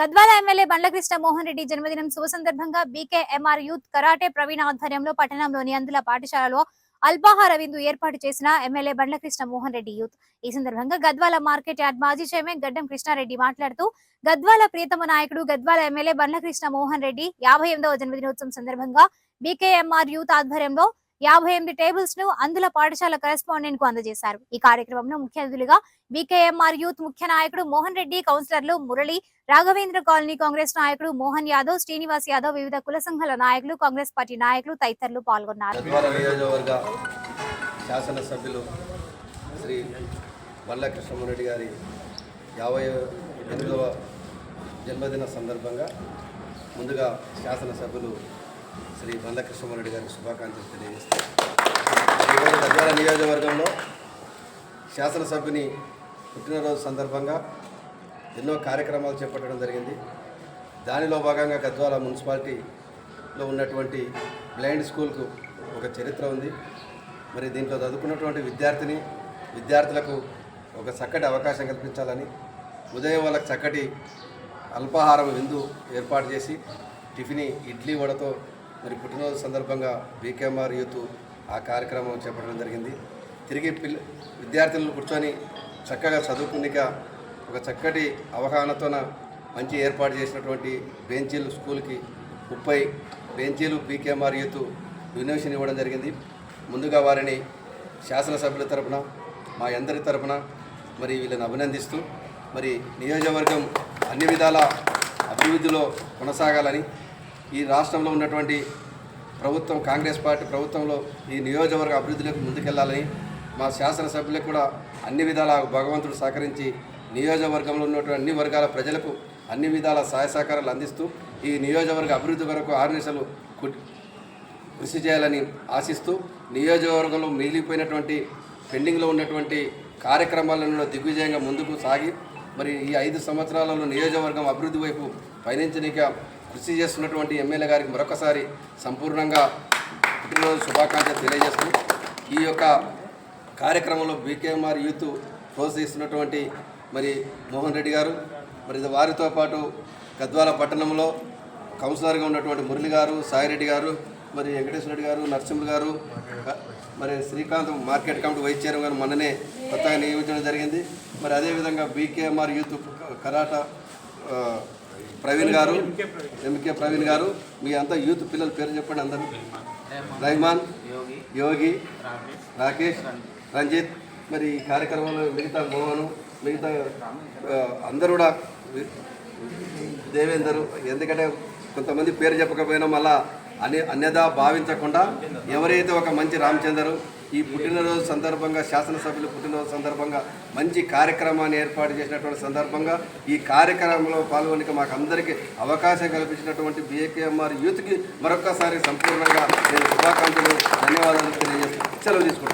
Gadwal MLA బండ్ల కృష్ణ మోహన్ రెడ్డి జన్మదినం శుభ సందర్భంగా బీకేఎంఆర్ యూత్ కరాటే ప్రవీణ ఆధ్వర్యంలో పట్టణంలోని అందుల పాఠశాలలో అల్పాహార విందు ఏర్పాటు చేసిన ఎమ్మెల్యే బండ్ల కృష్ణ మోహన్ రెడ్డి యూత్. ఈ సందర్భంగా గద్వాల మార్కెట్ యార్డ్ మాజీ చైర్మన్ గడ్డం కృష్ణారెడ్డి మాట్లాడుతూ గద్వాల ప్రియతమ నాయకుడు గద్వాల ఎమ్మెల్యే బండ్ల కృష్ణ మోహన్ రెడ్డి 58వ జన్మదినోత్సవం సందర్భంగా బీకేఎంఆర్ యూత్ ఆధ్వర్యంలో 58 టేబుల్స్ ను అందుల పాఠశాల కరెస్పాండెంట్ కు అందజేశారు. ఈ కార్యక్రమంలో ముఖ్య అతిథులుగా బీకేఎంఆర్ యూత్ ముఖ్య నాయకుడు మోహన్ రెడ్డి, కౌన్సిలర్లు మురళి, రాఘవేంద్ర కాలనీ కాంగ్రెస్ నాయకుడు మోహన్ యాదవ్, శ్రీనివాస్ యాదవ్, వివిధ కుల సంఘాల నాయకులు, కాంగ్రెస్ పార్టీ నాయకులు తదితరులు పాల్గొన్నారు. శాసనసభ్యులు శ్రీ బండ్ల కృష్ణమోహన్ గారి 58వ జన్మదిన సందర్భంగా ముందుగా శాసనసభ్యులు శ్రీ బండ్ల కృష్ణమోహన్ గారికి శుభాకాంక్షలు తెలియజేస్తారు. ఈరోజు గద్వాల నియోజకవర్గంలో శాసనసభ్యుని పుట్టినరోజు సందర్భంగా ఎన్నో కార్యక్రమాలు చేపట్టడం జరిగింది. దానిలో భాగంగా గద్వాల మున్సిపాలిటీలో ఉన్నటువంటి బ్లైండ్ స్కూల్కు ఒక చరిత్ర ఉంది. మరి దీంట్లో చదువుకున్నటువంటి విద్యార్థులకు ఒక చక్కటి అవకాశం కల్పించాలని ఉదయం వాళ్ళకి చక్కటి అల్పాహారం విందు ఏర్పాటు చేసి టిఫిన్ ఇడ్లీ వడతో మరి పుట్టినరోజు సందర్భంగా బీకేఎంఆర్ యూత్ ఆ కార్యక్రమం చేపట్టడం జరిగింది. తిరిగి విద్యార్థులను కూర్చొని చక్కగా చదువుకునిక ఒక చక్కటి అవగాహనతోన మంచి ఏర్పాటు చేసినటువంటి బెంచీలు స్కూల్కి 30 బెంచీలు బీకేఎంఆర్ యూత్ డొనేషన్ ఇవ్వడం జరిగింది. ముందుగా వారిని శాసనసభ్యుల తరపున మా అందరి తరపున మరి వీళ్ళని అభినందిస్తూ మరి నియోజకవర్గం అన్ని విధాల అభివృద్ధిలో కొనసాగాలని, ఈ రాష్ట్రంలో ఉన్నటువంటి ప్రభుత్వం కాంగ్రెస్ పార్టీ ప్రభుత్వంలో ఈ నియోజకవర్గ అభివృద్ధిలోకి ముందుకెళ్లాలని మా శాసనసభ్యులకు కూడా అన్ని విధాల భగవంతుడు సహకరించి నియోజకవర్గంలో ఉన్నటువంటి అన్ని వర్గాల ప్రజలకు అన్ని విధాల సహాయ సహకారాలు అందిస్తూ ఈ నియోజకవర్గ అభివృద్ధి కొరకు ఆర్నిశలు కృషి చేయాలని ఆశిస్తూ నియోజకవర్గంలో మిగిలిపోయినటువంటి పెండింగ్లో ఉన్నటువంటి కార్యక్రమాలను దిగ్విజయంగా ముందుకు సాగి మరి ఈ 5 సంవత్సరాలలో నియోజకవర్గం అభివృద్ధి వైపు పయనించనిక కృషి చేస్తున్నటువంటి ఎమ్మెల్యే గారికి మరొకసారి సంపూర్ణంగా పుట్టినరోజు శుభాకాంక్షలు తెలియజేస్తూ ఈ యొక్క కార్యక్రమంలో బీకేఎంఆర్ యూత్ ప్రోత్సహిస్తున్నటువంటి మరి మోహన్ రెడ్డి గారు, మరి వారితో పాటు గద్వాల పట్టణంలో కౌన్సిలర్గా ఉన్నటువంటి మురళి గారు, సాయిరెడ్డి గారు, మరి వెంకటేశ్వర రెడ్డి గారు, నరసింహులు గారు, మరి Srikanth market committee vice chairman garu మొన్ననే కొత్తగా నియమించడం జరిగింది. మరి అదేవిధంగా బీకేఎంఆర్ యూత్ కరాటా ప్రవీణ్ గారు, ఎంకే ప్రవీణ్ గారు, మీ అంతా యూత్ పిల్లల పేరు చెప్పండి అందరూ. రెహమాన్, యోగి, రాకేష్, రంజిత్, మరి ఈ కార్యక్రమంలో మిగతా మోహను, మిగతా అందరూ కూడా దేవేందరు, ఎందుకంటే కొంతమంది పేరు చెప్పకపోయినా మళ్ళా అన్యదా భావించకుండా ఎవరైతే ఒక మంచి రామచందరు ఈ పుట్టినరోజు సందర్భంగా శాసనసభ్యులు పుట్టినరోజు సందర్భంగా మంచి కార్యక్రమాన్ని ఏర్పాటు చేసినటువంటి సందర్భంగా ఈ కార్యక్రమంలో పాల్గొని మాకు అందరికీ అవకాశం కల్పించినటువంటి బీకేఎంఆర్ యూత్కి మరొక్కసారి సంపూర్ణంగా నేను శుభాకాంక్షలు ధన్యవాదాలు తెలియజేస్తూ సెలవు తీసుకుంటున్నాను.